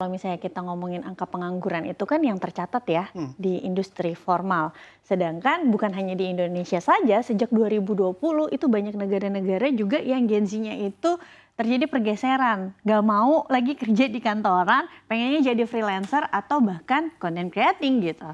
Kalau misalnya kita ngomongin angka pengangguran itu kan yang tercatat ya di industri formal. Sedangkan bukan hanya di Indonesia saja, sejak 2020 itu banyak negara-negara juga yang Gen Z-nya itu terjadi pergeseran. Gak mau lagi kerja di kantoran, pengennya jadi freelancer atau bahkan content creating gitu.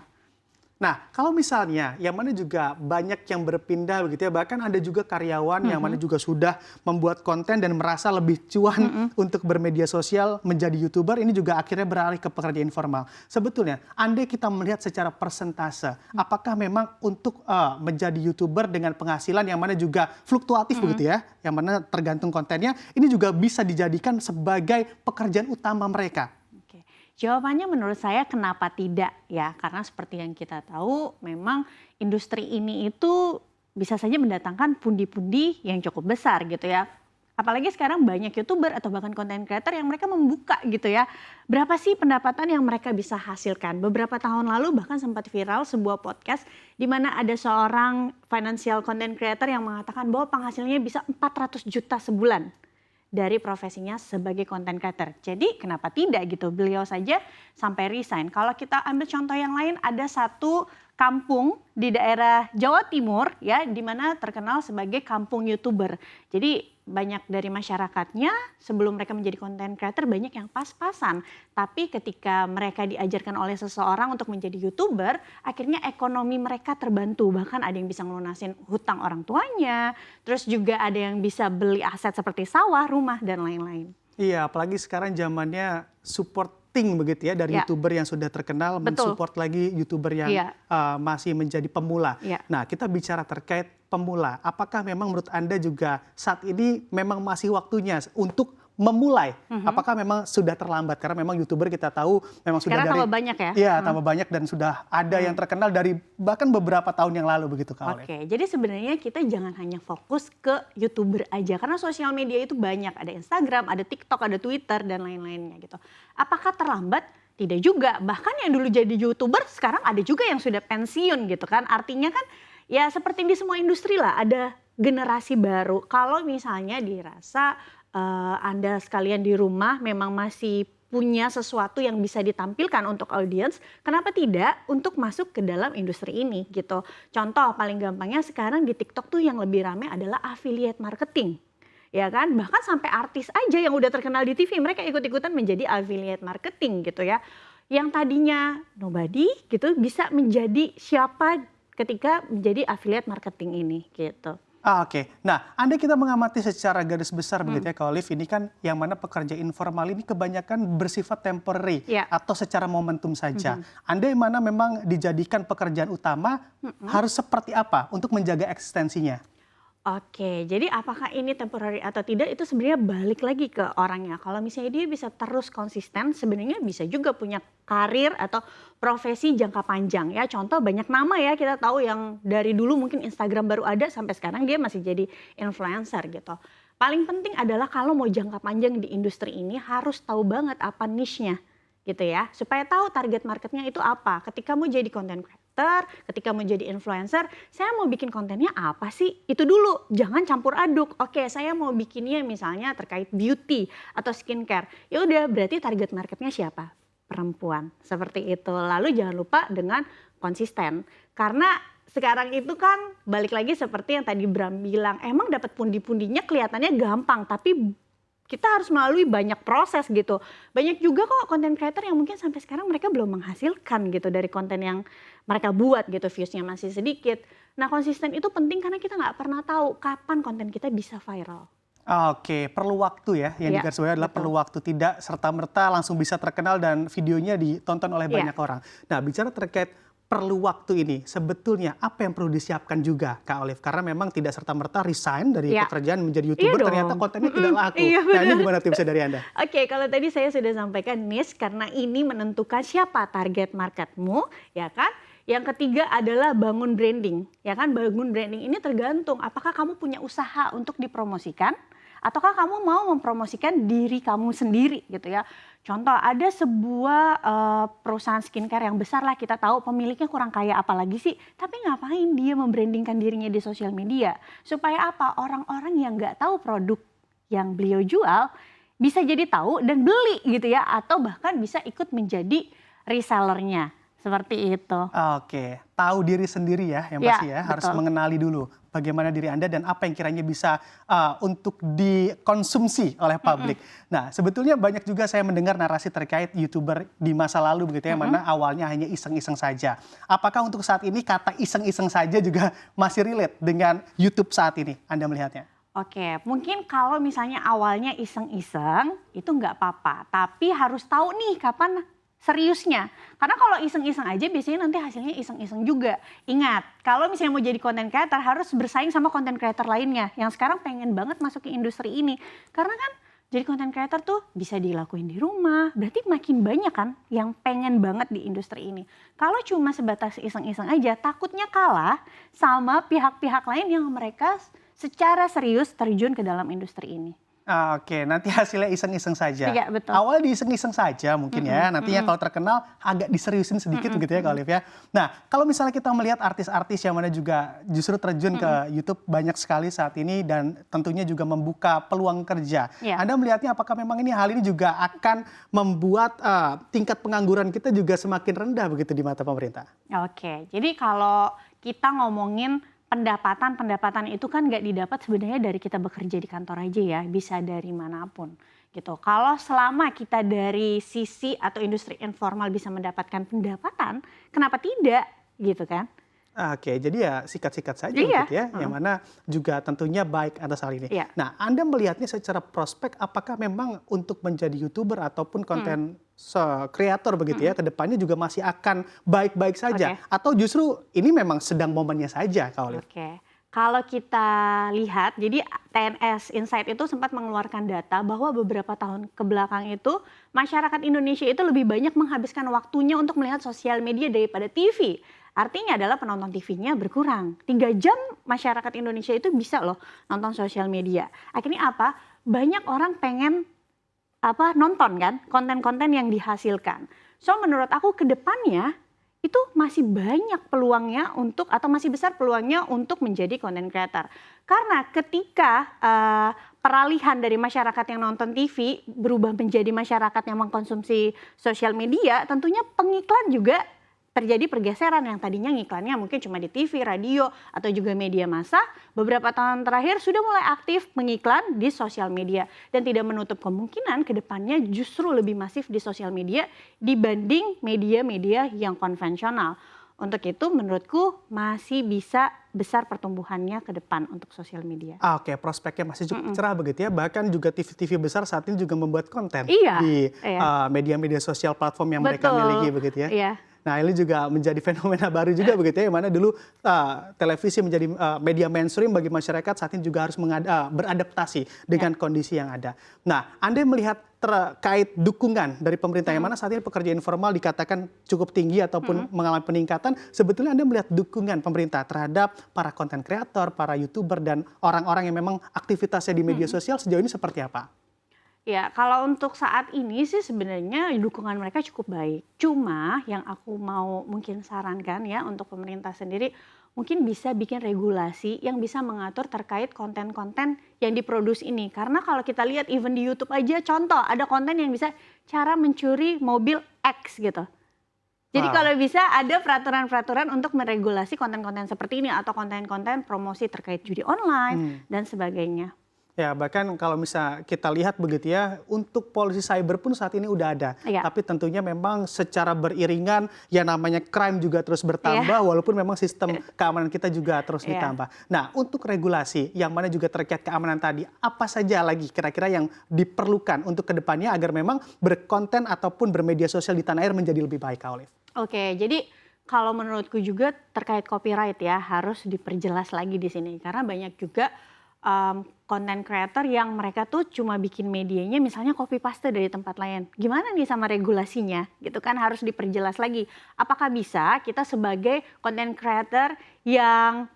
Nah, kalau misalnya yang mana juga banyak yang berpindah begitu ya, bahkan ada juga karyawan yang mana juga sudah membuat konten dan merasa lebih cuan untuk bermedia sosial menjadi YouTuber, ini juga akhirnya beralih ke pekerjaan informal. Sebetulnya, andai kita melihat secara persentase, apakah memang untuk menjadi YouTuber dengan penghasilan yang mana juga fluktuatif begitu ya, yang mana tergantung kontennya, ini juga bisa dijadikan sebagai pekerjaan utama mereka? Jawabannya menurut saya kenapa tidak ya, karena seperti yang kita tahu memang industri ini itu bisa saja mendatangkan pundi-pundi yang cukup besar gitu ya. Apalagi sekarang banyak YouTuber atau bahkan content creator yang mereka membuka gitu ya. Berapa sih pendapatan yang mereka bisa hasilkan? Beberapa tahun lalu bahkan sempat viral sebuah podcast di mana ada seorang financial content creator yang mengatakan bahwa penghasilannya bisa 400 juta sebulan dari profesinya sebagai content creator. Jadi kenapa tidak gitu, beliau saja sampai resign. Kalau kita ambil contoh yang lain, ada satu kampung di daerah Jawa Timur ya, di mana terkenal sebagai kampung YouTuber. Jadi banyak dari masyarakatnya sebelum mereka menjadi content creator banyak yang pas-pasan. Tapi ketika mereka diajarkan oleh seseorang untuk menjadi YouTuber, akhirnya ekonomi mereka terbantu. Bahkan ada yang bisa ngelunasin hutang orang tuanya, terus juga ada yang bisa beli aset seperti sawah, rumah, dan lain-lain. Iya, apalagi sekarang zamannya supporting begitu ya dari YouTuber yang sudah terkenal, mensupport lagi YouTuber yang masih menjadi pemula. Nah, kita bicara terkait pemula, apakah memang menurut Anda juga saat ini memang masih waktunya untuk memulai? Apakah memang sudah terlambat? Karena memang YouTuber kita tahu memang sudah sekarang tambah banyak ya? Iya, tambah banyak dan sudah ada yang terkenal dari bahkan beberapa tahun yang lalu begitu Kak Olive. Oke, jadi sebenarnya kita jangan hanya fokus ke YouTuber aja. Karena sosial media itu banyak, ada Instagram, ada TikTok, ada Twitter, dan lain-lainnya gitu. Apakah terlambat? Tidak juga. Bahkan yang dulu jadi YouTuber sekarang ada juga yang sudah pensiun gitu kan. Artinya kan ya seperti di semua industri lah, ada generasi baru. Kalau misalnya dirasa Anda sekalian di rumah memang masih punya sesuatu yang bisa ditampilkan untuk audiens, kenapa tidak untuk masuk ke dalam industri ini gitu. Contoh paling gampangnya sekarang di TikTok tuh yang lebih ramai adalah affiliate marketing. Ya kan, bahkan sampai artis aja yang udah terkenal di TV mereka ikut-ikutan menjadi affiliate marketing gitu ya. Yang tadinya nobody gitu bisa menjadi siapa ketika menjadi affiliate marketing ini gitu. Oke. Nah, andai kita mengamati secara garis besar begitu ya Kak Olive, ini kan yang mana pekerja informal ini kebanyakan bersifat temporary atau secara momentum saja. Andai mana memang dijadikan pekerjaan utama, harus seperti apa untuk menjaga eksistensinya? Oke, jadi apakah ini temporary atau tidak itu sebenarnya balik lagi ke orangnya. Kalau misalnya dia bisa terus konsisten, sebenarnya bisa juga punya karir atau profesi jangka panjang ya. Contoh banyak nama ya kita tahu yang dari dulu mungkin Instagram baru ada sampai sekarang dia masih jadi influencer gitu. Paling penting adalah kalau mau jangka panjang di industri ini harus tahu banget apa niche-nya gitu ya. Supaya tahu target marketnya itu apa. Ketika mau jadi content creator, ketika mau jadi influencer, saya mau bikin kontennya apa sih? Itu dulu, jangan campur aduk. Oke, saya mau bikinnya misalnya terkait beauty atau skincare. Ya udah, berarti target marketnya siapa? Perempuan, seperti itu. Lalu jangan lupa dengan konsisten. Karena sekarang itu kan balik lagi seperti yang tadi Bram bilang, emang dapat pundi-pundinya kelihatannya gampang, tapi kita harus melalui banyak proses gitu. Banyak juga kok content creator yang mungkin sampai sekarang mereka belum menghasilkan gitu dari konten yang mereka buat gitu, viewsnya masih sedikit. Nah konsisten itu penting karena kita nggak pernah tahu kapan konten kita bisa viral. Oke, perlu waktu ya, yang digarisbawahi adalah perlu waktu, tidak serta-merta langsung bisa terkenal dan videonya ditonton oleh banyak orang. Nah bicara terkait perlu waktu ini, sebetulnya apa yang perlu disiapkan juga Kak Olive? Karena memang tidak serta-merta resign dari pekerjaan menjadi YouTuber, ternyata kontennya tidak laku. Nah ini gimana tipsnya dari Anda? Oke, kalau tadi saya sudah sampaikan niche karena ini menentukan siapa target marketmu, ya kan? Yang ketiga adalah bangun branding, ya kan? Bangun branding ini tergantung apakah kamu punya usaha untuk dipromosikan, ataukah kamu mau mempromosikan diri kamu sendiri gitu ya. Contoh ada sebuah perusahaan skincare yang besar lah, kita tahu pemiliknya kurang kaya apalagi sih, tapi ngapain dia membrandingkan dirinya di sosial media supaya apa, orang-orang yang nggak tahu produk yang beliau jual bisa jadi tahu dan beli gitu ya, atau bahkan bisa ikut menjadi resellernya, seperti itu. Oke, tahu diri sendiri ya yang Ya, pasti ya, harus betul. mengenali dulu bagaimana diri Anda dan apa yang kiranya bisa untuk dikonsumsi oleh publik. Nah, sebetulnya banyak juga saya mendengar narasi terkait YouTuber di masa lalu begitu ya, yang mana awalnya hanya iseng-iseng saja. Apakah untuk saat ini kata iseng-iseng saja juga masih relate dengan YouTube saat ini? Anda melihatnya? Oke, mungkin kalau misalnya awalnya iseng-iseng itu nggak apa-apa, tapi harus tahu nih kapan seriusnya. Karena kalau iseng-iseng aja biasanya nanti hasilnya iseng-iseng juga. Ingat, kalau misalnya mau jadi content creator harus bersaing sama content creator lainnya yang sekarang pengen banget masuk ke industri ini. Karena kan jadi content creator tuh bisa dilakuin di rumah, berarti makin banyak kan yang pengen banget di industri ini. Kalau cuma sebatas iseng-iseng aja, takutnya kalah sama pihak-pihak lain yang mereka secara serius terjun ke dalam industri ini. Oke, nanti hasilnya iseng-iseng saja. Iya, betul. Awalnya diiseng-iseng saja mungkin ya, nantinya kalau terkenal agak diseriusin sedikit gitu ya Kak Olive ya. Nah, kalau misalnya kita melihat artis-artis yang mana juga justru terjun ke YouTube banyak sekali saat ini dan tentunya juga membuka peluang kerja. Iya. Anda melihatnya apakah memang hal ini juga akan membuat tingkat pengangguran kita juga semakin rendah begitu di mata pemerintah? Oke, jadi kalau kita ngomongin pendapatan itu kan nggak didapat sebenarnya dari kita bekerja di kantor aja ya, bisa dari manapun gitu. Kalau selama kita dari sisi atau industri informal bisa mendapatkan pendapatan, kenapa tidak gitu kan? Oke, jadi ya sikat-sikat saja Iya. begitu ya, yang mana juga tentunya baik atas hal ini. Iya. Nah, Anda melihatnya secara prospek apakah memang untuk menjadi YouTuber ataupun konten kreator begitu ya, ke depannya juga masih akan baik-baik saja? Oke. Atau justru ini memang sedang momennya saja, Kak Olive? Oke, kalau kita lihat, jadi TNS Insight itu sempat mengeluarkan data bahwa beberapa tahun ke belakang itu masyarakat Indonesia itu lebih banyak menghabiskan waktunya untuk melihat sosial media daripada TV. Artinya adalah penonton TV-nya berkurang. 3 jam masyarakat Indonesia itu bisa loh nonton sosial media. Akhirnya apa? Banyak orang pengen nonton kan konten-konten yang dihasilkan. So menurut aku ke depannya itu masih banyak peluangnya untuk atau masih besar peluangnya untuk menjadi content creator. Karena ketika peralihan dari masyarakat yang nonton TV berubah menjadi masyarakat yang mengkonsumsi sosial media, tentunya pengiklan juga terjadi pergeseran yang tadinya ngiklannya mungkin cuma di TV, radio, atau juga media massa. Beberapa tahun terakhir sudah mulai aktif mengiklan di sosial media. Dan tidak menutup kemungkinan ke depannya justru lebih masif di sosial media dibanding media-media yang konvensional. Untuk itu menurutku masih bisa besar pertumbuhannya ke depan untuk sosial media. Oke, prospeknya masih cukup cerah begitu ya. Bahkan juga TV-TV besar saat ini juga membuat konten Iya, di iya. media-media sosial platform yang mereka miliki begitu ya. Iya. Nah, ini juga menjadi fenomena baru juga begitu ya, yang mana dulu televisi menjadi media mainstream bagi masyarakat, saat ini juga harus beradaptasi dengan kondisi yang ada. Nah, Anda melihat terkait dukungan dari pemerintah yang mana saat ini pekerja informal dikatakan cukup tinggi ataupun mengalami peningkatan, sebetulnya Anda melihat dukungan pemerintah terhadap para konten kreator, para YouTuber dan orang-orang yang memang aktivitasnya di media sosial sejauh ini seperti apa? Ya, kalau untuk saat ini sih sebenarnya dukungan mereka cukup baik. Cuma yang aku mau mungkin sarankan ya untuk pemerintah sendiri, mungkin bisa bikin regulasi yang bisa mengatur terkait konten-konten yang diproduksi ini. Karena kalau kita lihat even di YouTube aja, contoh ada konten yang bisa cara mencuri mobil X gitu. Jadi kalau bisa ada peraturan-peraturan untuk meregulasi konten-konten seperti ini atau konten-konten promosi terkait judi online dan sebagainya. Ya, bahkan kalau misal kita lihat begitu ya, untuk polisi cyber pun saat ini udah ada. Iya. Tapi tentunya memang secara beriringan, ya namanya crime juga terus bertambah, walaupun memang sistem keamanan kita juga terus ditambah. Nah, untuk regulasi yang mana juga terkait keamanan tadi, apa saja lagi kira-kira yang diperlukan untuk kedepannya agar memang berkonten ataupun bermedia sosial di tanah air menjadi lebih baik, Kak Olive? Oke, jadi kalau menurutku juga terkait copyright ya harus diperjelas lagi di sini. Karena banyak juga content creator yang mereka tuh cuma bikin medianya misalnya copy paste dari tempat lain. Gimana nih sama regulasinya? Gitu kan harus diperjelas lagi. Apakah bisa kita sebagai content creator yang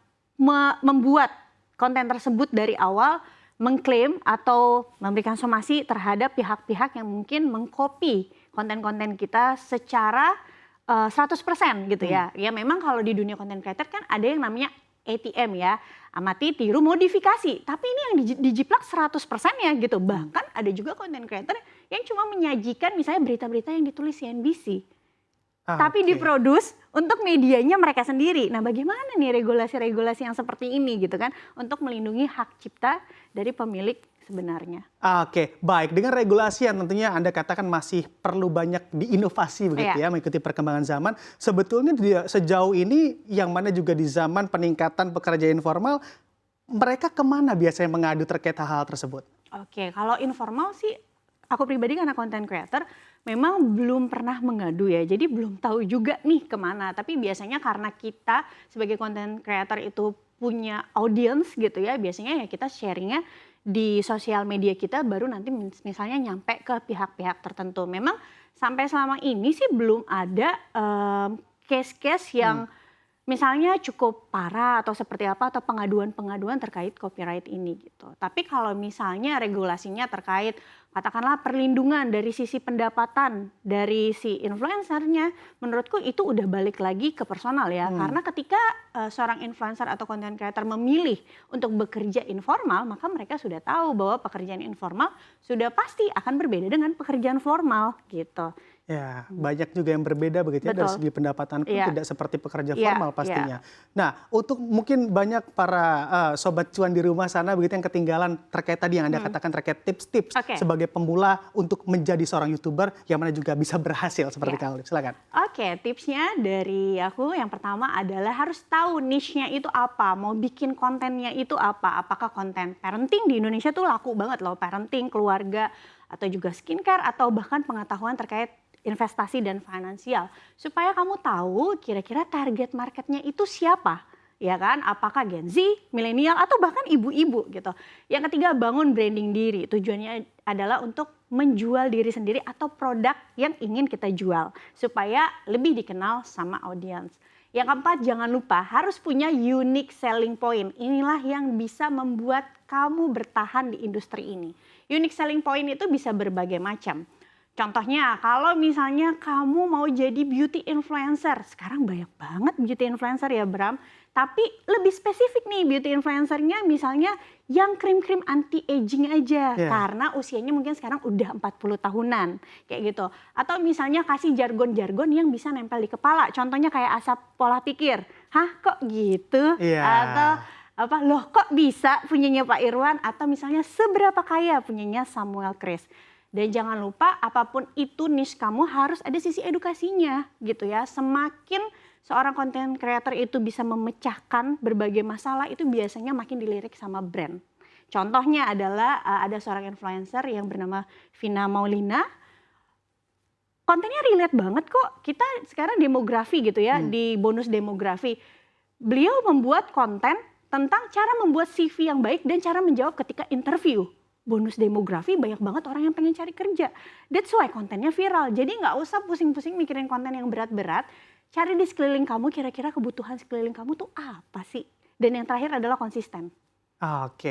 membuat konten tersebut dari awal mengklaim atau memberikan somasi terhadap pihak-pihak yang mungkin mengcopy konten-konten kita secara 100% gitu ya. Ya memang kalau di dunia content creator kan ada yang namanya ATM ya, amati, tiru, modifikasi. Tapi ini yang dijiplak 100% ya gitu. Bahkan ada juga content creator yang cuma menyajikan misalnya berita-berita yang ditulis CNBC. Tapi diproduce untuk medianya mereka sendiri. Nah, bagaimana nih regulasi-regulasi yang seperti ini gitu kan untuk melindungi hak cipta dari pemilik sebenarnya. Oke, baik. Dengan regulasi yang tentunya Anda katakan masih perlu banyak diinovasi begitu ya, mengikuti perkembangan zaman. Sebetulnya sejauh ini yang mana juga di zaman peningkatan pekerja informal, mereka kemana biasanya mengadu terkait hal-hal tersebut? Oke, kalau informal sih aku pribadi karena content creator memang belum pernah mengadu ya, jadi belum tahu juga nih kemana. Tapi biasanya karena kita sebagai content creator itu punya audience gitu ya, biasanya ya kita sharingnya di sosial media kita baru nanti misalnya nyampe ke pihak-pihak tertentu. Memang sampai selama ini sih belum ada case-case yang misalnya cukup parah atau seperti apa atau pengaduan-pengaduan terkait copyright ini gitu. Tapi kalau misalnya regulasinya terkait katakanlah perlindungan dari sisi pendapatan dari si influencernya, menurutku itu udah balik lagi ke personal ya. Karena ketika seorang influencer atau content creator memilih untuk bekerja informal, maka mereka sudah tahu bahwa pekerjaan informal sudah pasti akan berbeda dengan pekerjaan formal gitu. Ya, banyak juga yang berbeda begitu ya, dari segi pendapatan pun tidak seperti pekerja formal pastinya. Nah, untuk mungkin banyak para sobat cuan di rumah sana begitu yang ketinggalan terkait tadi yang Anda katakan terkait tips-tips sebagai pemula untuk menjadi seorang YouTuber yang mana juga bisa berhasil seperti Kak Olive. Silakan. Oke, tipsnya dari aku yang pertama adalah harus tahu niche-nya itu apa, mau bikin kontennya itu apa. Apakah konten parenting di Indonesia tuh laku banget loh, parenting, keluarga, atau juga skincare, atau bahkan pengetahuan terkait investasi dan finansial, supaya kamu tahu kira-kira target marketnya itu siapa, ya kan? Apakah Gen Z, milenial, atau bahkan ibu-ibu gitu. Yang ketiga, bangun branding diri. Tujuannya adalah untuk menjual diri sendiri atau produk yang ingin kita jual, supaya lebih dikenal sama audiens. Yang keempat, jangan lupa harus punya unique selling point. Inilah yang bisa membuat kamu bertahan di industri ini. Unique selling point itu bisa berbagai macam. Contohnya kalau misalnya kamu mau jadi beauty influencer, sekarang banyak banget beauty influencer ya Bram, tapi lebih spesifik nih beauty influencernya misalnya yang krim-krim anti-aging aja, karena usianya mungkin sekarang udah 40 tahunan, kayak gitu. Atau misalnya kasih jargon-jargon yang bisa nempel di kepala, contohnya kayak asap pola pikir, hah kok gitu? Atau apa, loh kok bisa punyanya Pak Irwan? Atau misalnya seberapa kaya punyanya Samuel Chris. Dan jangan lupa apapun itu niche kamu harus ada sisi edukasinya gitu ya. Semakin seorang content creator itu bisa memecahkan berbagai masalah itu biasanya makin dilirik sama brand. Contohnya adalah ada seorang influencer yang bernama Vina Maulina. Kontennya relate banget kok. Kita sekarang demografi gitu ya, di bonus demografi. Beliau membuat konten tentang cara membuat CV yang baik dan cara menjawab ketika interview. Bonus demografi banyak banget orang yang pengen cari kerja. That's why kontennya viral. Jadi nggak usah pusing-pusing mikirin konten yang berat-berat. Cari di sekeliling kamu kira-kira kebutuhan sekeliling kamu tuh apa sih. Dan yang terakhir adalah konsisten. Oke,